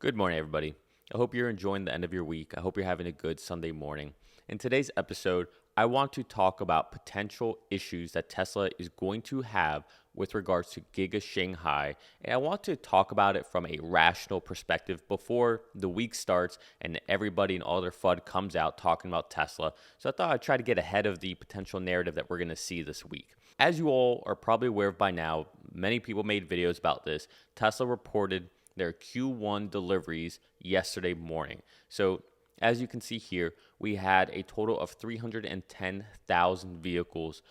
Good morning, everybody. I hope you're enjoying the end of your week. I hope you're having a good Sunday morning. In today's episode, I want to talk about potential issues that Tesla is going to have with regards to Giga Shanghai. And I want to talk about it from a rational perspective before the week starts and everybody and all their FUD comes out talking about Tesla. So I thought I'd try to get ahead of the potential narrative that we're going to see this week. As you all are probably aware of by now, many people made videos about this. Tesla reported their Q1 deliveries yesterday morning. So as you can see here, we had a total of 310,000 vehicles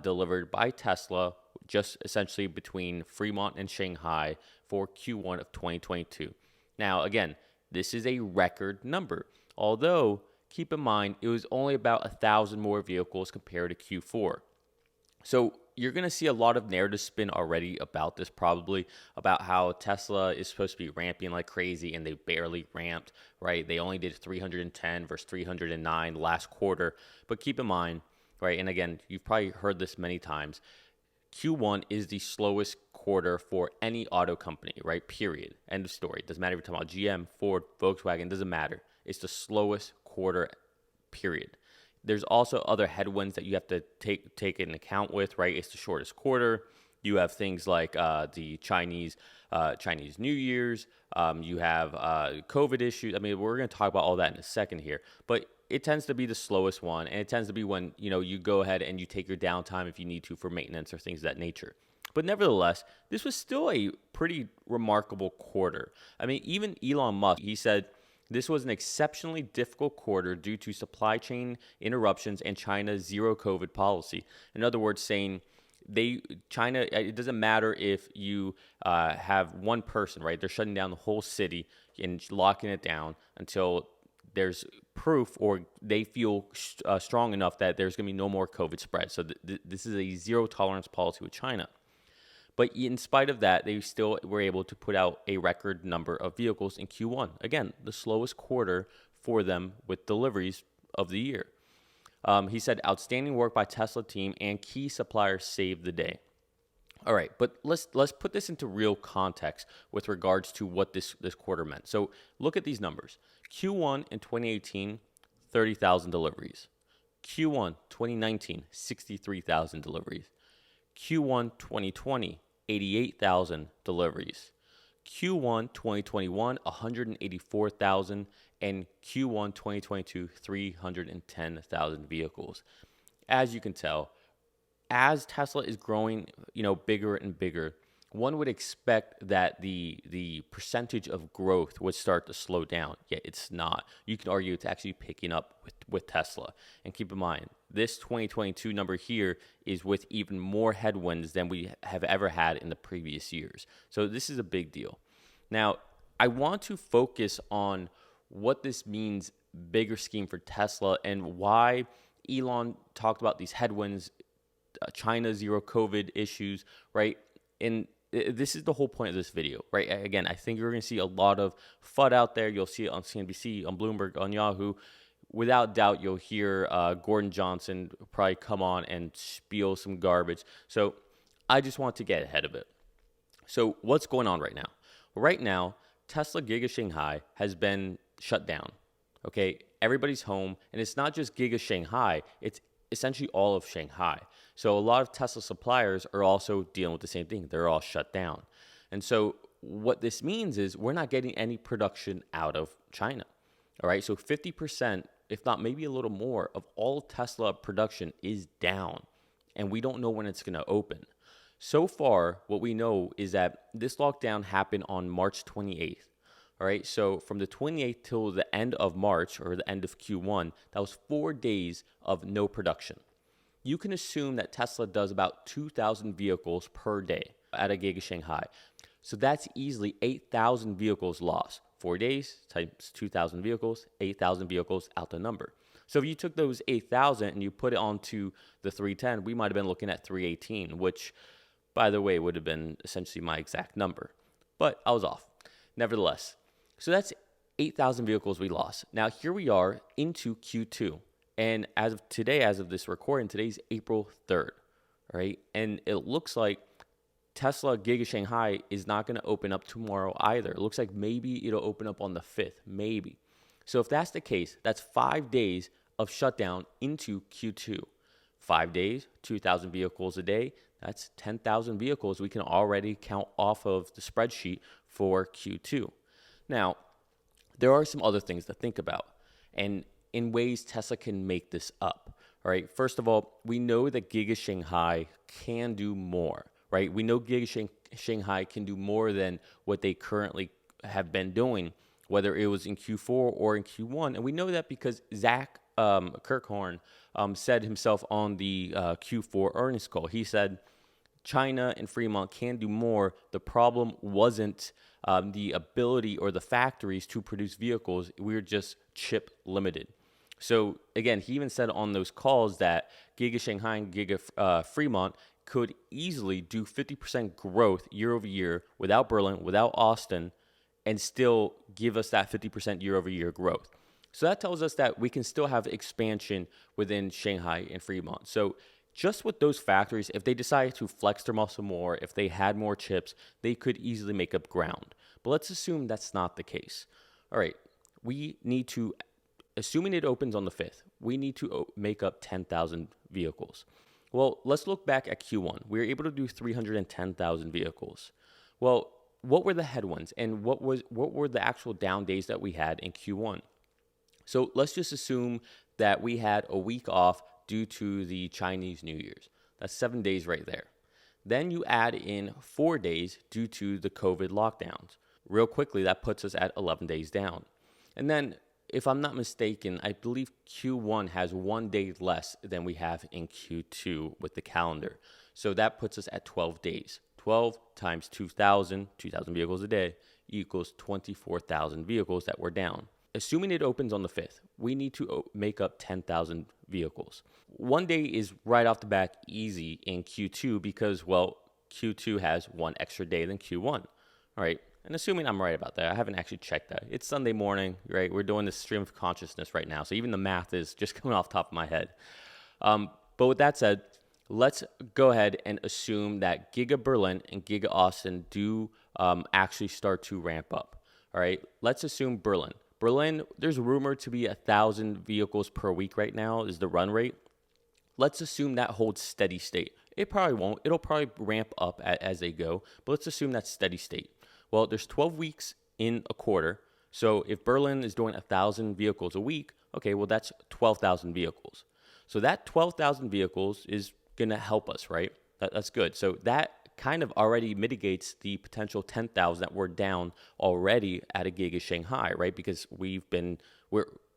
delivered by Tesla, just essentially between Fremont and Shanghai for Q1 of 2022. Now, again, this is a record number, although keep in mind it was only about 1,000 more vehicles compared to Q4. So you're going to see a lot of narrative spin already about this, probably about how Tesla is supposed to be ramping like crazy and they barely ramped, right? They only did 310 versus 309 last quarter. But keep in mind, right? And again, you've probably heard this many times. Q1 is the slowest quarter for any auto company, right? Period. End of story. Doesn't matter if you're talking about GM, Ford, Volkswagen, doesn't matter. It's the slowest quarter, period. There's also other headwinds that you have to take into account with, right? It's the shortest quarter. You have things like the Chinese New Year's. You have COVID issues. I mean, we're going to talk about all that in a second here. But it tends to be the slowest one, and it tends to be when you go ahead and you take your downtime if you need to for maintenance or things of that nature. But nevertheless, this was still a pretty remarkable quarter. I mean, even Elon Musk, he said this was an exceptionally difficult quarter due to supply chain interruptions and China's zero COVID policy. In other words, saying China, it doesn't matter if you have one person, right? They're shutting down the whole city and locking it down until there's proof or they feel strong enough that there's going to be no more COVID spread. So this is a zero tolerance policy with China. But in spite of that, they still were able to put out a record number of vehicles in Q1. Again, the slowest quarter for them with deliveries of the year. He said, outstanding work by Tesla team and key suppliers saved the day. All right, but let's put this into real context with regards to what this quarter meant. So look at these numbers. Q1 in 2018, 30,000 deliveries. Q1 2019, 63,000 deliveries. Q1 2020, 88,000 deliveries. Q1 2021, 184,000, and Q1 2022, 310,000 vehicles. As you can tell, as Tesla is growing, bigger and bigger, one would expect that the percentage of growth would start to slow down. Yet it's not. You can argue it's actually picking up with Tesla. And keep in mind, this 2022 number here is with even more headwinds than we have ever had in the previous years. So this is a big deal. Now, I want to focus on what this means, bigger scheme for Tesla, and why Elon talked about these headwinds, China zero COVID issues, right? And this is the whole point of this video, right? Again, I think you're going to see a lot of FUD out there. You'll see it on CNBC, on Bloomberg, on Yahoo. Without doubt, you'll hear Gordon Johnson probably come on and spiel some garbage. So I just want to get ahead of it. So what's going on right now? Well, right now, Tesla Giga Shanghai has been shut down. Okay, everybody's home, and it's not just Giga Shanghai. It's essentially all of Shanghai. So a lot of Tesla suppliers are also dealing with the same thing. They're all shut down. And so what this means is we're not getting any production out of China. All right, so 50%, if not maybe a little more, of all Tesla production is down, and we don't know when it's going to open. So far, what we know is that this lockdown happened on March 28th. All right, so from the 28th till the end of March or the end of Q1, that was 4 days of no production. You can assume that Tesla does about 2,000 vehicles per day at a Giga Shanghai. So that's easily 8,000 vehicles lost. 4 days times 2,000 vehicles, 8,000 vehicles out the number. So if you took those 8,000 and you put it onto the 310, we might have been looking at 318, which, by the way, would have been essentially my exact number. But I was off. Nevertheless, so that's 8,000 vehicles we lost. Now, here we are into Q2. And as of today, as of this recording, today's April 3rd, right? And it looks like Tesla Giga Shanghai is not going to open up tomorrow either. It looks like maybe it'll open up on the 5th, maybe. So if that's the case, that's 5 days of shutdown into Q2. 5 days, 2,000 vehicles a day. That's 10,000 vehicles we can already count off of the spreadsheet for Q2. Now, there are some other things to think about and in ways Tesla can make this up. All right. First of all, we know that Giga Shanghai can do more, right? We know Giga Shanghai can do more than what they currently have been doing, whether it was in Q4 or in Q1. And we know that because Zach Kirkhorn said himself on the Q4 earnings call. He said China and Fremont can do more. The problem wasn't the ability or the factories to produce vehicles. We were just chip limited. So again, he even said on those calls that Giga Shanghai and Giga Fremont could easily do 50% growth year over year without Berlin, without Austin, and still give us that 50% year over year growth. So that tells us that we can still have expansion within Shanghai and Fremont. So just with those factories, if they decided to flex their muscle more, if they had more chips, they could easily make up ground. But let's assume that's not the case. All right, we need to, assuming it opens on the 5th, we need to make up 10,000 vehicles. Well, let's look back at Q1. We were able to do 310,000 vehicles. Well, what were the headwinds and what were the actual down days that we had in Q1? So let's just assume that we had a week off due to the Chinese New Year's. That's 7 days right there. Then you add in 4 days due to the COVID lockdowns. Real quickly, that puts us at 11 days down. And then, if I'm not mistaken, I believe Q1 has 1 day less than we have in Q2 with the calendar. So that puts us at 12 days. 12 times 2,000 vehicles a day equals 24,000 vehicles that we're down. Assuming it opens on the 5th, we need to make up 10,000 vehicles. 1 day is right off the bat easy in Q2 because, well, Q2 has 1 extra day than Q1. All right. And assuming I'm right about that, I haven't actually checked that. It's Sunday morning, right? We're doing this stream of consciousness right now. So even the math is just coming off the top of my head. But with that said, let's go ahead and assume that Giga Berlin and Giga Austin do actually start to ramp up. All right. Let's assume Berlin. Berlin, there's rumored to be 1,000 vehicles per week right now is the run rate. Let's assume that holds steady state. It probably won't. It'll probably ramp up as they go. But let's assume that's steady state. Well, there's 12 weeks in a quarter. So if Berlin is doing 1,000 vehicles a week, okay, well, that's 12,000 vehicles. So that 12,000 vehicles is going to help us, right? That's good. So that kind of already mitigates the potential 10,000 that we're down already at a Giga Shanghai, right? Because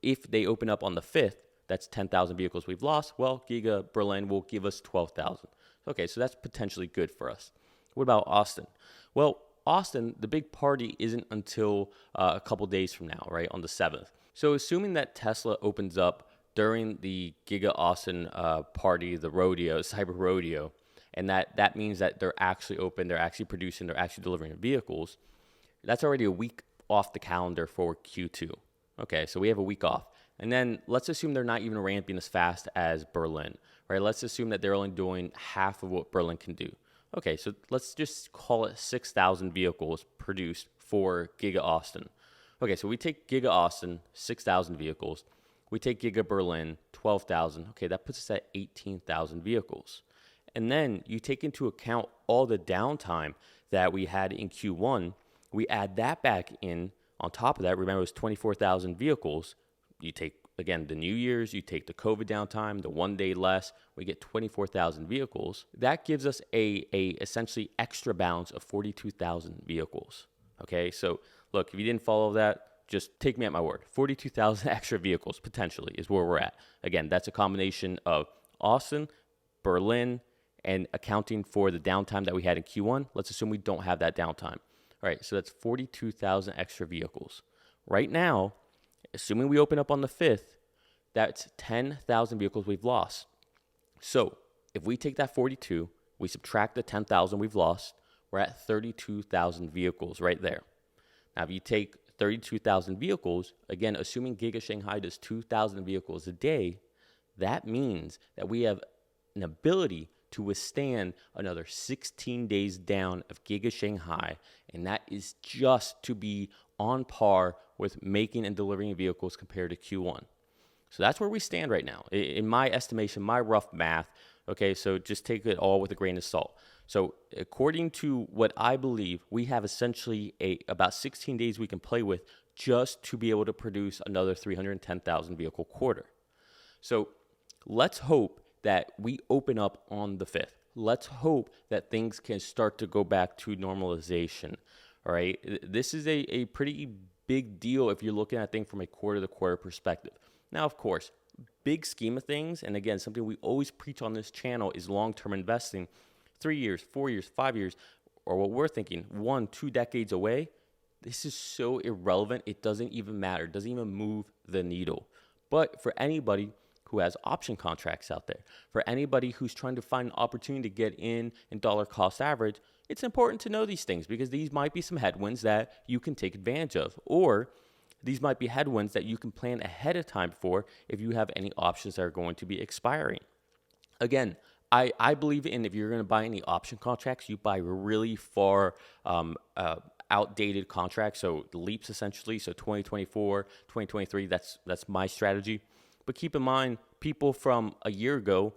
if they open up on the 5th, that's 10,000 vehicles we've lost. Well, Giga Berlin will give us 12,000. Okay, so that's potentially good for us. What about Austin? Well, Austin, the big party isn't until a couple days from now, right, on the 7th. So assuming that Tesla opens up during the Giga Austin party, the rodeo, cyber rodeo, and that means that they're actually open, they're actually producing, they're actually delivering vehicles, that's already a week off the calendar for Q2. Okay, so we have a week off. And then let's assume they're not even ramping as fast as Berlin, right? Let's assume that they're only doing half of what Berlin can do. Okay, so let's just call it 6,000 vehicles produced for Giga Austin. Okay, so we take Giga Austin, 6,000 vehicles. We take Giga Berlin, 12,000. Okay, that puts us at 18,000 vehicles. And then you take into account all the downtime that we had in Q1. We add that back in on top of that. Remember, it was 24,000 vehicles. You take, again, the New Year's, you take the COVID downtime, the 1 day less, we get 24,000 vehicles. That gives us a essentially extra balance of 42,000 vehicles. Okay, so look, if you didn't follow that, just take me at my word. 42,000 extra vehicles potentially is where we're at. Again, that's a combination of Austin, Berlin, and accounting for the downtime that we had in Q1. Let's assume we don't have that downtime. All right, so that's 42,000 extra vehicles. Right now, assuming we open up on the 5th, that's 10,000 vehicles we've lost. So if we take that 42, we subtract the 10,000 we've lost, we're at 32,000 vehicles right there. Now, if you take 32,000 vehicles, again, assuming Giga Shanghai does 2,000 vehicles a day, that means that we have an ability to withstand another 16 days down of Giga Shanghai, and that is just to be on par with making and delivering vehicles compared to Q1. So that's where we stand right now. In my estimation, my rough math, okay, so just take it all with a grain of salt. So according to what I believe, we have essentially about 16 days we can play with just to be able to produce another 310,000 vehicle quarter. So let's hope that we open up on the 5th. Let's hope that things can start to go back to normalization. All right. This is a pretty big deal if you're looking at things from a quarter to quarter perspective. Now, of course, big scheme of things, and again, something we always preach on this channel is long-term investing. 3 years, 4 years, 5 years, or what we're thinking, 1-2 decades away. This is so irrelevant. It doesn't even matter. It doesn't even move the needle. But for anybody who has option contracts out there, for anybody who's trying to find an opportunity to get in dollar cost average, it's important to know these things because these might be some headwinds that you can take advantage of, or these might be headwinds that you can plan ahead of time for if you have any options that are going to be expiring. Again, I believe in if you're going to buy any option contracts, you buy really far outdated contracts, so leaps essentially, so 2024, 2023, that's my strategy. But keep in mind, people from a year ago,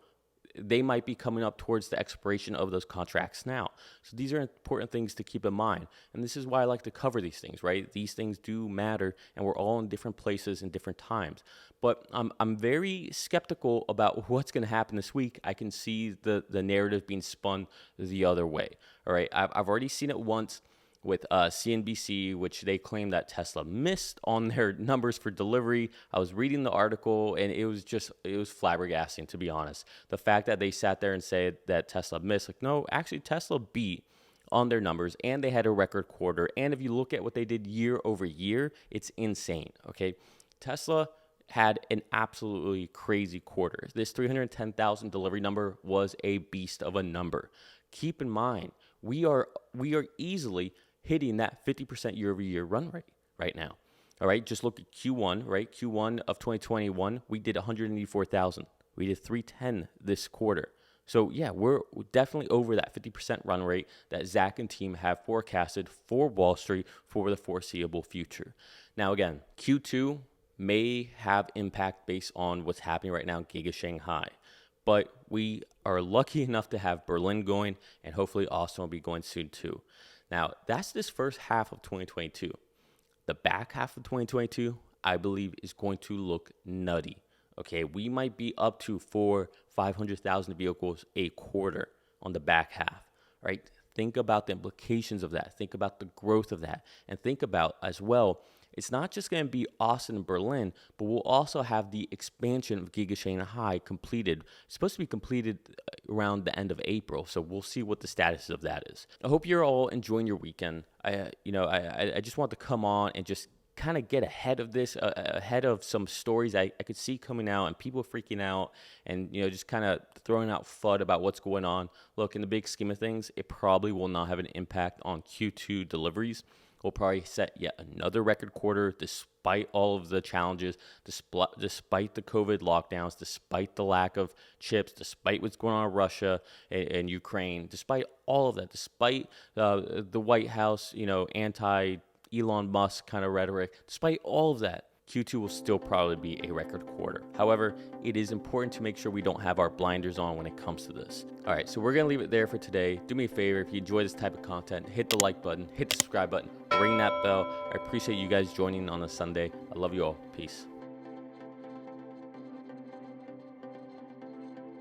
they might be coming up towards the expiration of those contracts now. So these are important things to keep in mind. And this is why I like to cover these things, right? These things do matter, and we're all in different places and different times. But I'm very skeptical about what's going to happen this week. I can see the narrative being spun the other way, all right? I've already seen it once with CNBC, which they claim that Tesla missed on their numbers for delivery. I was reading the article, and it was flabbergasting, to be honest. The fact that they sat there and said that Tesla missed, like, no, actually Tesla beat on their numbers, and they had a record quarter. And if you look at what they did year over year, it's insane, okay? Tesla had an absolutely crazy quarter. This 310,000 delivery number was a beast of a number. Keep in mind, we are easily hitting that 50% year over year run rate right now. All right, just look at Q1, right? Q1 of 2021, we did 184,000. We did 310 this quarter. So yeah, we're definitely over that 50% run rate that Zach and team have forecasted for Wall Street for the foreseeable future. Now again, Q2 may have impact based on what's happening right now in Giga Shanghai. But we are lucky enough to have Berlin going, and hopefully Austin will be going soon too. Now, that's this first half of 2022. The back half of 2022, I believe, is going to look nutty. Okay, we might be up to 500,000 vehicles a quarter on the back half, right? Think about the implications of that. Think about the growth of that. And think about, as well, it's not just going to be Austin and Berlin, but we'll also have the expansion of Giga Shanghai completed. It's supposed to be completed around the end of April, so we'll see what the status of that is. I hope you're all enjoying your weekend. I just want to come on and just kind of get ahead of this, ahead of some stories I could see coming out and people freaking out and, just kind of throwing out FUD about what's going on. Look, in the big scheme of things, it probably will not have an impact on Q2 deliveries. We'll probably set yet another record quarter despite all of the challenges, despite the COVID lockdowns, despite the lack of chips, despite what's going on in Russia and Ukraine, despite all of that, despite the White House, anti-Elon Musk kind of rhetoric, despite all of that, Q2 will still probably be a record quarter. However, it is important to make sure we don't have our blinders on when it comes to this. All right, so we're going to leave it there for today. Do me a favor, if you enjoy this type of content, hit the like button, hit the subscribe button, ring that bell. I appreciate you guys joining on a Sunday. I love you all. Peace.